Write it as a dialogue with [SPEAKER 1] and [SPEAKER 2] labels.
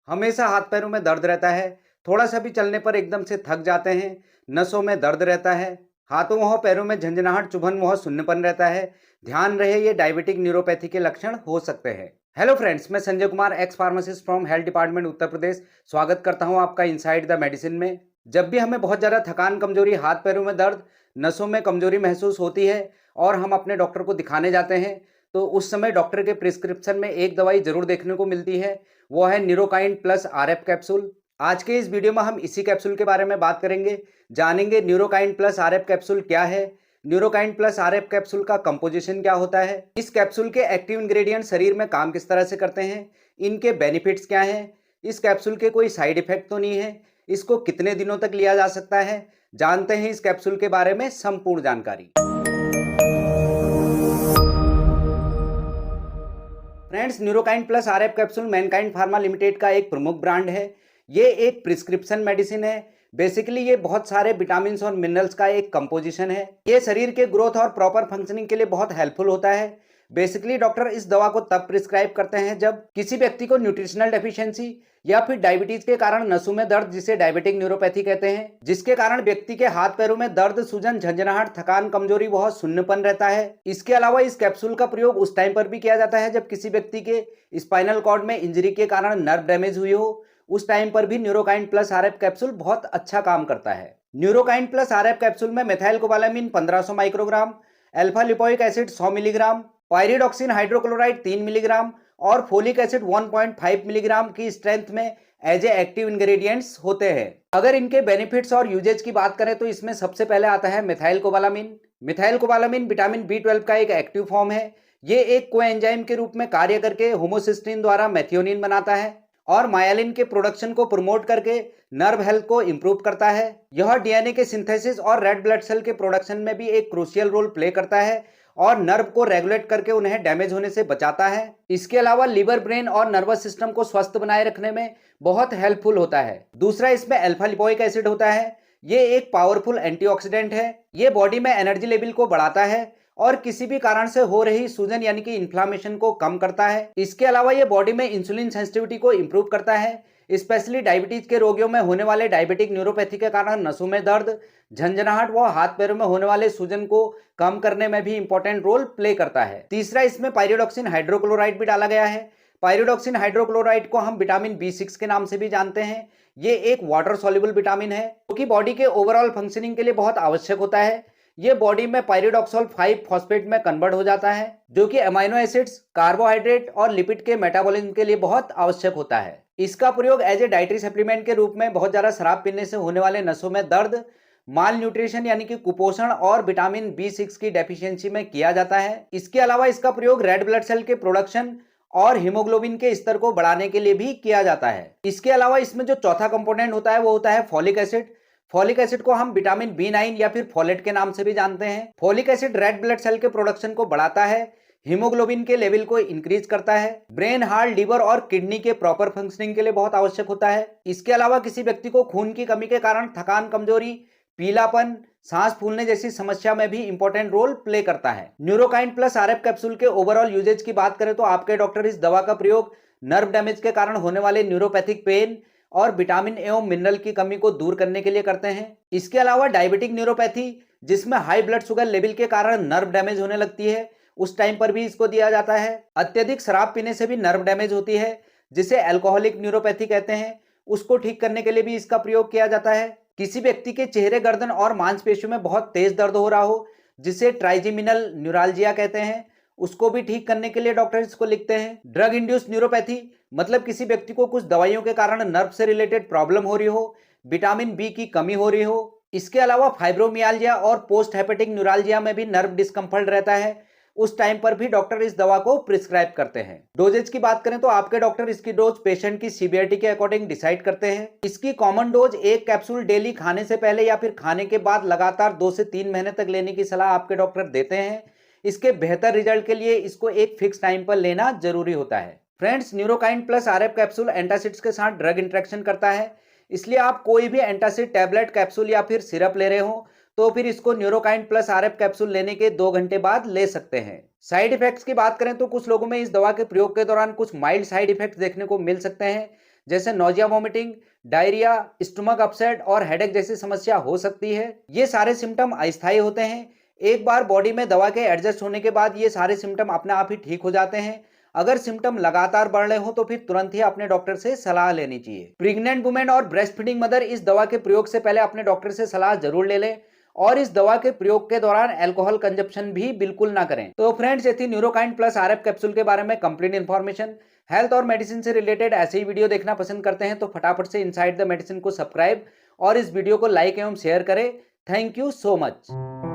[SPEAKER 1] हमेशा हाथ पैरों में दर्द रहता है, थोड़ा सा भी चलने पर एकदम से थक जाते हैं, नसों में दर्द रहता है, हाथों व पैरों में झंझनाहट, चुभन व शून्यपन रहता है। ध्यान रहे ये डायबिटिक न्यूरोपैथी के लक्षण हो सकते हैं। हेलो फ्रेंड्स, मैं Sanjay Kumar, ex pharmacist from health department Uttar Pradesh, स्वागत करता हूं आपका इनसाइड द मेडिसिन में। जब भी हमें बहुत ज़्यादा थकान, कमजोरी, हाथ पैरों में दर्द, नसों में कमजोरी महसूस होती है और हम अपने डॉक्टर को दिखाने जाते हैं, तो उस समय डॉक्टर के प्रिस्क्रिप्शन में एक दवाई जरूर देखने को मिलती है, वो है न्यूरोकाइन प्लस आरएफ कैप्सूल। आज के इस वीडियो में हम इसी कैप्सूल के बारे में बात करेंगे, जानेंगे न्यूरोकाइन प्लस आरएफ कैप्सूल क्या है, न्यूरोकाइन प्लस आरएफ कैप्सूल का कंपोजिशन क्या होता है, इस कैप्सूल के एक्टिव इंग्रेडिएंट शरीर में काम किस तरह से करते हैं, इनके बेनिफिट्स क्या हैं, इस कैप्सूल के कोई साइड इफेक्ट तो नहीं है, इसको कितने दिनों तक लिया जा सकता है, जानते हैं इस कैप्सूल के बारे में संपूर्ण जानकारी। Friends, Neurokine plus RF capsule Mankind pharma limited का एक प्रमुख ब्रांड है। ये एक प्रिस्क्रिप्शन मेडिसिन है। बेसिकली ये बहुत सारे विटामिन और मिनरल्स का एक कंपोजिशन है। ये शरीर के ग्रोथ और प्रॉपर फंक्शनिंग के लिए बहुत हेल्पफुल होता है। बेसिकली डॉक्टर इस दवा को तब प्रिस्क्राइब करते हैं जब किसी व्यक्ति को न्यूट्रिशनल डेफिशिएंसी या फिर डायबिटीज के कारण नसों में दर्द, जिसे डायबिटिक न्यूरोपैथी कहते हैं, जिसके कारण व्यक्ति के हाथ पैरों में दर्द, सूजन, झंझनाहट, थकान, कमजोरी, बहुत शून्यपन रहता है। इसके अलावा इस कैप्सूल का प्रयोग उस टाइम पर भी किया जाता है जब किसी व्यक्ति के स्पाइनल कॉर्ड में इंजरी के कारण नर्व डैमेज हुई हो। उस टाइम पर भी न्यूरोकाइन प्लस आरएफ कैप्सूल बहुत अच्छा काम करता है। न्यूरोकाइन प्लस आरएफ कैप्सूल में methyl cobalamin 1500 microgram, alpha lipoic acid 100 milligram, pyridoxine hydrochloride 3 milligram और फोलिक एसिड 1.5 मिलीग्राम की स्ट्रेंथ में एज ए एक्टिव इंग्रेडिएंट्स होते हैं। अगर इनके बेनिफिट्स और यूजेज की बात करें तो इसमें सबसे पहले आता है methyl cobalamin. Methyl cobalamin vitamin B12 का एक एक्टिव फॉर्म है। ये एक कोएंजाइम के रूप में कार्य करके होमोसिस्टीन द्वारा मेथियोनिन बनाता है और मायलिन के प्रोडक्शन को प्रमोट करके नर्व हेल्थ को इंप्रूव करता है। यह डीएनए के सिंथेसिस और रेड ब्लड सेल के प्रोडक्शन में भी एक क्रूशियल रोल प्ले करता है और नर्व को रेगुलेट करके उन्हें डैमेज होने से बचाता है। इसके अलावा लिवर, ब्रेन और नर्वस सिस्टम को स्वस्थ बनाए रखने में बहुत हेल्पफुल होता है। दूसरा, इसमें अल्फा लिपोइक एसिड होता है। ये एक पावरफुल एंटीऑक्सीडेंट है। ये बॉडी में एनर्जी लेवल को बढ़ाता है और किसी भी कारण से हो रही सूजन यानी कि इन्फ्लामेशन को कम करता है। इसके अलावा ये बॉडी में इंसुलिन सेंसिटिविटी को इंप्रूव करता है। स्पेशली डायबिटीज के रोगियों में होने वाले डायबिटिक न्यूरोपैथी के कारण नसों में दर्द, झंझनाहट व हाथ पैरों में होने वाले सूजन को कम करने में भी इंपॉर्टेंट रोल प्ले करता है। तीसरा, इसमें पायरिडॉक्सिन हाइड्रोक्लोराइड भी डाला गया है। पायरिडॉक्सिन हाइड्रोक्लोराइड को हम विटामिन B6 के नाम से भी जानते हैं। ये एक वाटर सॉल्युबल विटामिन है जो कि बॉडी के ओवरऑल फंक्शनिंग के लिए बहुत आवश्यक होता है। ये बॉडी में पायरिडॉक्सोल 5 फॉस्फेट में कन्वर्ट हो जाता है जो कि अमीनो एसिड्स, कार्बोहाइड्रेट और लिपिड के मेटाबॉलिज्म के लिए बहुत आवश्यक होता है। इसका प्रयोग एज ए डाइटरी सप्लीमेंट के रूप में बहुत ज्यादा शराब पीने से होने वाले नसों में दर्द, माल न्यूट्रिशन यानी कि कुपोषण और विटामिन B6 की डेफिशिएंसी में किया जाता है। इसके अलावा इसका प्रयोग रेड ब्लड सेल के प्रोडक्शन और हीमोग्लोबिन के स्तर को बढ़ाने के लिए भी किया जाता है। इसके अलावा इसमें जो चौथा कंपोनेंट होता है वो होता है फॉलिक एसिड। फॉलिक एसिड को हम विटामिन B9 या फिर फोलेट के नाम से भी जानते हैं। Folic acid red blood cell के प्रोडक्शन को बढ़ाता है, हीमोग्लोबिन के लेवल को इंक्रीज करता है, ब्रेन, हार्ट, लिवर और किडनी के प्रॉपर फंक्शनिंग के लिए बहुत आवश्यक होता है। इसके अलावा किसी व्यक्ति को खून की कमी के कारण थकान, कमजोरी, पीलापन, सांस फूलने जैसी समस्या में भी इंपॉर्टेंट रोल प्ले करता है। न्यूरोकाइन प्लस आरएफ कैप्सूल के ओवरऑल यूजेज की बात करें तो आपके डॉक्टर इस दवा का प्रयोग नर्व डैमेज के कारण होने वाले न्यूरोपैथिक पेन और विटामिन एवं मिनरल की कमी को दूर करने के लिए करते हैं। इसके अलावा डायबिटिक न्यूरोपैथी, जिसमें हाई ब्लड शुगर लेवल के कारण नर्व डैमेज होने लगती है, उस टाइम पर भी इसको दिया जाता है। अत्यधिक शराब पीने से भी नर्व डैमेज होती है, जिसे अल्कोहलिक न्यूरोपैथी कहते हैं, उसको ठीक करने के लिए भी इसका प्रयोग किया जाता है। किसी व्यक्ति के चेहरे, गर्दन और मांसपेशियों में बहुत तेज दर्द हो रहा हो, जिसे ट्राइजेमिनल न्यूराल्जिया कहते हैं, उसको भी ठीक करने के लिए डॉक्टर इसको लिखते हैं। ड्रग इंड्यूस्ड न्यूरोपैथी, मतलब किसी व्यक्ति को कुछ दवाइयों के कारण नर्व से रिलेटेड प्रॉब्लम हो रही हो, विटामिन B की कमी हो रही हो। इसके अलावा फाइब्रोमियाल्जिया और पोस्ट हेपेटिक न्यूराल्जिया में भी नर्व डिस्कम्फर्ट रहता है, उस टाइम पर भी डॉक्टर इस दवा को प्रिस्क्राइब करते हैं। डोजेज की बात करें तो आपके डॉक्टर इसकी डोज पेशेंट की सीवियरिटी के अकॉर्डिंग डिसाइड करते हैं। इसकी कॉमन डोज एक कैप्सूल डेली खाने से पहले या फिर खाने के बाद लगातार 2 से 3 महीने तक लेने की सलाह आपके डॉक्टर देते हैं। इसके बेहतर रिजल्ट के लिए इसको एक फिक्स टाइम पर लेना जरूरी होता है। Friends, Neurokine plus RF capsule antacids के साथ ड्रग इंटरेक्शन करता है, इसलिए आप कोई भी एंटासिड टैबलेट, कैप्सूल या फिर सिरप ले रहे हो तो फिर इसको न्यूरोकाइन प्लस आरएफ कैप्सूल लेने के 2 घंटे बाद ले सकते हैं। साइड इफेक्ट्स की बात करें तो कुछ लोगों में इस दवा के प्रयोग के दौरान कुछ माइल्ड साइड इफेक्ट्स देखने को मिल सकते हैं, जैसे nausea, vomiting, diarrhoea, stomach upset और हेडेक जैसी समस्या हो सकती है। ये सारे सिम्टम अस्थायी होते हैं। एक बार बॉडी में दवा के एडजस्ट होने के बाद ये सारे सिम्टम अपने आप ही ठीक हो जाते हैं। अगर सिम्टम लगातार बढ़ रहे हो तो फिर तुरंत ही अपने डॉक्टर से सलाह लेनी चाहिए। प्रेग्नेंट वुमेन और ब्रेस्ट फीडिंग मदर इस दवा के प्रयोग से पहले अपने डॉक्टर से सलाह जरूर ले लें और इस दवा के प्रयोग के दौरान अल्कोहल कंजप्शन भी बिल्कुल ना करें। तो फ्रेंड्स, ये थी न्यूरोकाइंड प्लस आरएफ कैप्सूल के बारे में कंप्लीट इन्फॉर्मेशन। हेल्थ और मेडिसिन से रिलेटेड ऐसे ही वीडियो देखना पसंद करते हैं तो फटाफट से इनसाइड द मेडिसिन को सब्सक्राइब और इस वीडियो को लाइक एवं शेयर करें। Thank you so much.